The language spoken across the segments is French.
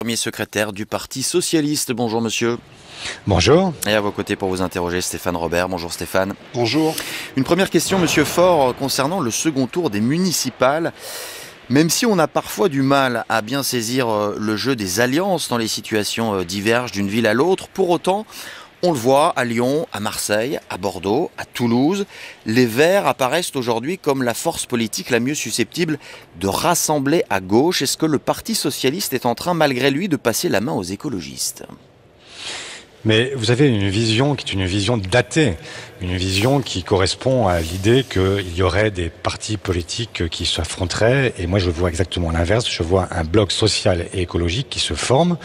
premier secrétaire du Parti Socialiste. Bonjour monsieur. Bonjour. Et à vos côtés pour vous interroger, Stéphane Robert. Bonjour Stéphane. Bonjour. Une première question, monsieur Faure, concernant le second tour des municipales. Même si on a parfois du mal à bien saisir le jeu des alliances dans les situations diverges d'une ville à l'autre, pour autant, on le voit à Lyon, à Marseille, à Bordeaux, à Toulouse. Les Verts apparaissent aujourd'hui comme la force politique la mieux susceptible de rassembler à gauche. Est-ce que le Parti Socialiste est en train, malgré lui, de passer la main aux écologistes ? Mais vous avez une vision qui est une vision datée, une vision qui correspond à l'idée qu'il y aurait des partis politiques qui s'affronteraient, et moi je vois exactement l'inverse, je vois un bloc social et écologique qui se forme,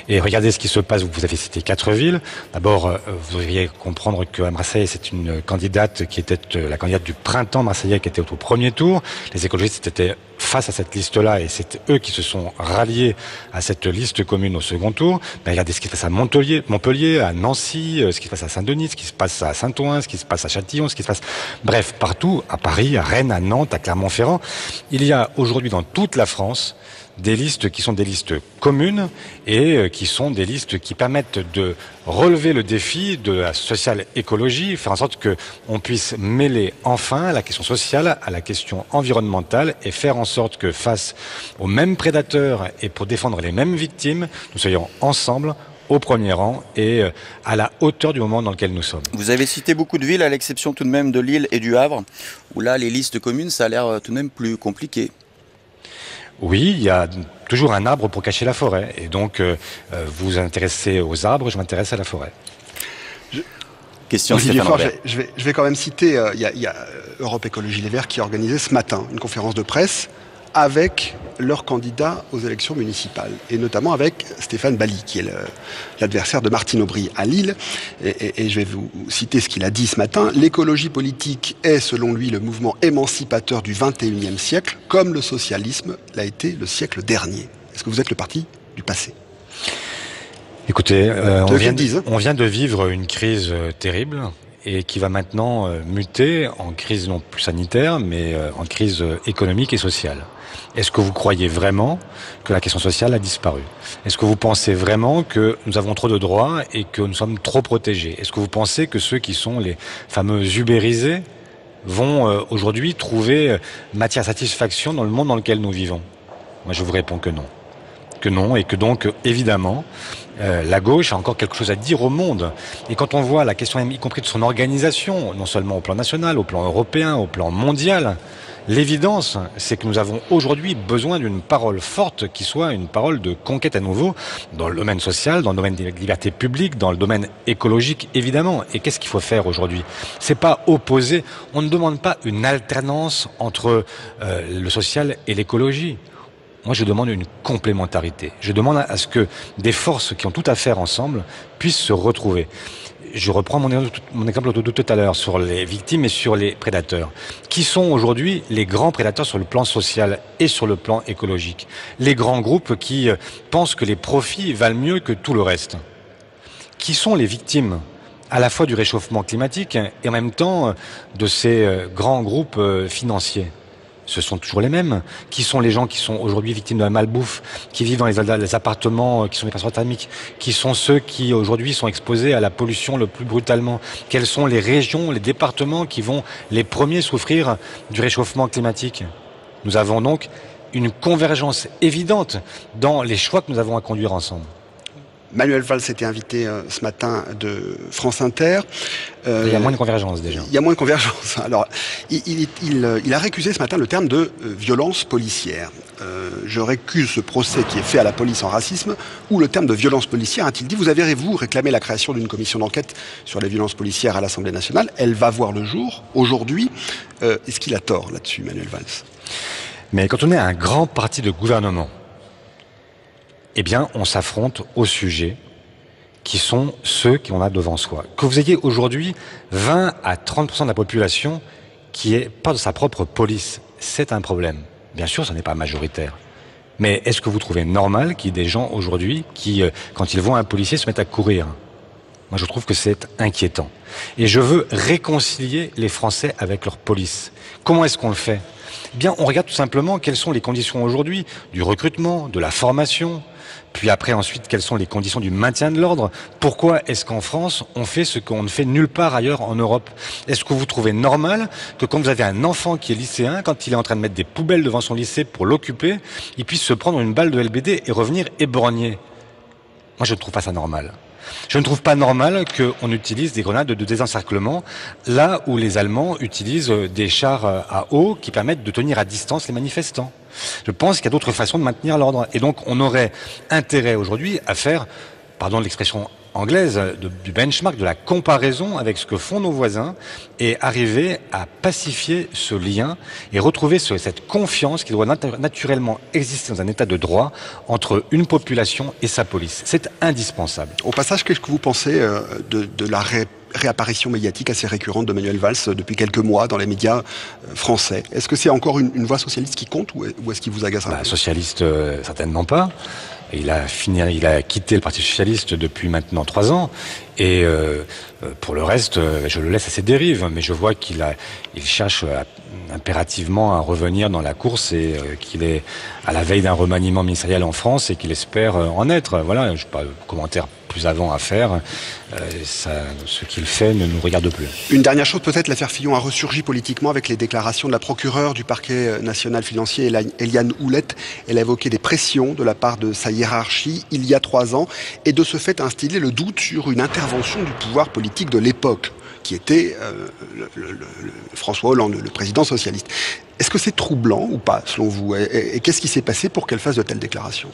et regardez ce qui se passe, vous avez cité 4 villes, d'abord vous devriez comprendre qu'à Marseille c'est une candidate qui était la candidate du printemps marseillais qui était au premier tour, les écologistes étaient face à cette liste-là, et c'est eux qui se sont ralliés à cette liste commune au second tour. Mais regardez ce qui se passe à Montpellier, à Nancy, ce qui se passe à Saint-Denis, ce qui se passe à Saint-Ouen, ce qui se passe à Châtillon, ce qui se passe... Bref, partout, à Paris, à Rennes, à Nantes, à Clermont-Ferrand, il y a aujourd'hui dans toute la France des listes qui sont des listes communes et qui sont des listes qui permettent de relever le défi de la sociale écologie, faire en sorte que on puisse mêler enfin la question sociale à la question environnementale et faire en sorte que face aux mêmes prédateurs et pour défendre les mêmes victimes, nous soyons ensemble au premier rang et à la hauteur du moment dans lequel nous sommes. Vous avez cité beaucoup de villes, à l'exception tout de même de Lille et du Havre, où là les listes communes, ça a l'air tout de même plus compliqué. Oui, il y a toujours un arbre pour cacher la forêt. Et donc, vous vous intéressez aux arbres, je m'intéresse à la forêt. Question Stéphane Robert. Je vais quand même citer, il y a Europe Écologie Les Verts qui a organisé ce matin une conférence de presse avec leurs candidats aux élections municipales, et notamment avec Stéphane Bally, qui est l'adversaire de Martine Aubry à Lille. Et je vais vous citer ce qu'il a dit ce matin. « L'écologie politique est, selon lui, le mouvement émancipateur du XXIe siècle, comme le socialisme l'a été le siècle dernier. » Est-ce que vous êtes le parti du passé ? Écoutez, on vient de vivre une crise terrible et qui va maintenant muter en crise non plus sanitaire, mais en crise économique et sociale. Est-ce que vous croyez vraiment que la question sociale a disparu ? Est-ce que vous pensez vraiment que nous avons trop de droits et que nous sommes trop protégés ? Est-ce que vous pensez que ceux qui sont les fameux ubérisés vont aujourd'hui trouver matière à satisfaction dans le monde dans lequel nous vivons ? Moi, je vous réponds que non. Que non, et que donc, évidemment, la gauche a encore quelque chose à dire au monde. Et quand on voit la question, y compris de son organisation, non seulement au plan national, au plan européen, au plan mondial, l'évidence, c'est que nous avons aujourd'hui besoin d'une parole forte qui soit une parole de conquête à nouveau dans le domaine social, dans le domaine des libertés publiques, dans le domaine écologique, évidemment. Et qu'est-ce qu'il faut faire aujourd'hui ? C'est pas opposer. On ne demande pas une alternance entre le social et l'écologie. Moi, je demande une complémentarité. Je demande à ce que des forces qui ont tout à faire ensemble puissent se retrouver. Je reprends mon exemple de tout à l'heure sur les victimes et sur les prédateurs. Qui sont aujourd'hui les grands prédateurs sur le plan social et sur le plan écologique ? Les grands groupes qui pensent que les profits valent mieux que tout le reste. Qui sont les victimes à la fois du réchauffement climatique et en même temps de ces grands groupes financiers ? Ce sont toujours les mêmes. Qui sont les gens qui sont aujourd'hui victimes de la malbouffe, qui vivent dans les appartements, qui sont des passoires thermiques, qui sont ceux qui aujourd'hui sont exposés à la pollution le plus brutalement ? Quelles sont les régions, les départements qui vont les premiers souffrir du réchauffement climatique ? Nous avons donc une convergence évidente dans les choix que nous avons à conduire ensemble. Manuel Valls était invité ce matin de France Inter. Il y a moins de convergence déjà. Il y a moins de convergence. Alors, il a récusé ce matin le terme de violence policière. Je récuse ce procès qui est fait à la police en racisme, où le terme de violence policière, a-t-il dit, vous avez réclamé la création d'une commission d'enquête sur les violences policières à l'Assemblée nationale. Elle va voir le jour aujourd'hui. Est-ce qu'il a tort là-dessus, Manuel Valls ? Mais quand on est un grand parti de gouvernement, eh bien, on s'affronte aux sujets qui sont ceux qu'on a devant soi. Que vous ayez aujourd'hui 20 à 30% de la population qui est pas de sa propre police, c'est un problème. Bien sûr, ce n'est pas majoritaire. Mais est-ce que vous trouvez normal qu'il y ait des gens aujourd'hui qui, quand ils voient un policier, se mettent à courir ? Moi, je trouve que c'est inquiétant. Et je veux réconcilier les Français avec leur police. Comment est-ce qu'on le fait ? Eh bien, on regarde tout simplement quelles sont les conditions aujourd'hui du recrutement, de la formation, Puis après, ensuite, quelles sont les conditions du maintien de l'ordre? Pourquoi est-ce qu'en France, on fait ce qu'on ne fait nulle part ailleurs en Europe? Est-ce que vous trouvez normal que quand vous avez un enfant qui est lycéen, quand il est en train de mettre des poubelles devant son lycée pour l'occuper, il puisse se prendre une balle de LBD et revenir éborgné? Moi, je ne trouve pas ça normal. Je ne trouve pas normal qu'on utilise des grenades de désencerclement là où les Allemands utilisent des chars à eau qui permettent de tenir à distance les manifestants. Je pense qu'il y a d'autres façons de maintenir l'ordre. Et donc, on aurait intérêt aujourd'hui à faire, pardon de l'expression anglaise, du benchmark, de la comparaison avec ce que font nos voisins et arriver à pacifier ce lien et retrouver cette confiance qui doit naturellement exister dans un état de droit entre une population et sa police. C'est indispensable. Au passage, qu'est-ce que vous pensez de la réapparition médiatique assez récurrente de Manuel Valls depuis quelques mois dans les médias français? Est-ce que c'est encore une voix socialiste qui compte ou est-ce qu'il vous agace un peu? Socialiste, certainement pas. Il a quitté le Parti socialiste depuis maintenant 3 ans. Et pour le reste, je le laisse à ses dérives. Mais je vois qu'il cherche impérativement à revenir dans la course et qu'il est à la veille d'un remaniement ministériel en France et qu'il espère en être. Voilà, je n'ai pas de commentaire plus avant à faire. Ce qu'il fait ne nous regarde plus. Une dernière chose, peut-être, l'affaire Fillon a ressurgi politiquement avec les déclarations de la procureure du parquet national financier, Eliane Houlette. Elle a évoqué des pressions de la part de sa hiérarchie il y a 3 ans et de ce fait a instillé le doute sur une intervention du pouvoir politique de l'époque, qui était François Hollande, le président socialiste. Est-ce que c'est troublant ou pas, selon vous? Et qu'est-ce qui s'est passé pour qu'elle fasse de telles déclarations?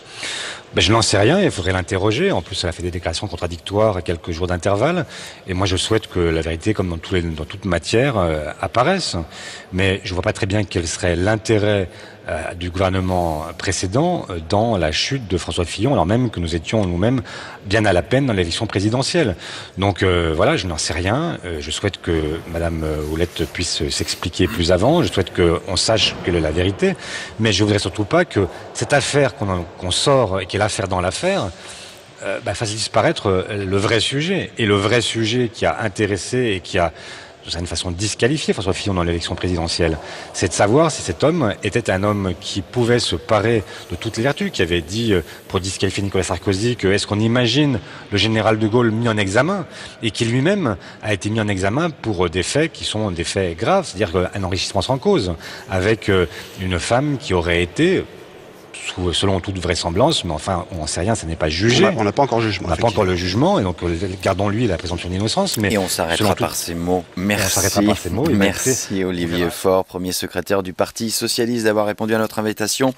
Je n'en sais rien, il faudrait l'interroger. En plus, elle a fait des déclarations contradictoires à quelques jours d'intervalle. Et moi, je souhaite que la vérité, comme dans toute matière, apparaisse. Mais je ne vois pas très bien quel serait l'intérêt du gouvernement précédent dans la chute de François Fillon, alors même que nous étions nous-mêmes bien à la peine dans l'élection présidentielle. Donc voilà, je n'en sais rien. Je souhaite que Madame Houlette puisse s'expliquer plus avant. Je souhaite qu'on sache quelle est la vérité. Mais je voudrais surtout pas que cette affaire qu'on sort et qui est l'affaire dans l'affaire fasse disparaître le vrai sujet. Et le vrai sujet qui a intéressé et qui a d'une certaine façon disqualifié François Fillon dans l'élection présidentielle, c'est de savoir si cet homme était un homme qui pouvait se parer de toutes les vertus, qui avait dit, pour disqualifier Nicolas Sarkozy, que est-ce qu'on imagine le général de Gaulle mis en examen, et qui lui-même a été mis en examen pour des faits qui sont des faits graves, c'est-à-dire un enrichissement sans cause, avec une femme qui aurait été, selon toute vraisemblance, mais enfin, on n'en sait rien, ça n'est pas jugé. On n'a pas encore le jugement. On n'a pas encore le jugement, et donc gardons-lui la présomption d'innocence. Et on s'arrêtera par ces mots. Merci Olivier Faure, premier secrétaire du Parti socialiste, d'avoir répondu à notre invitation.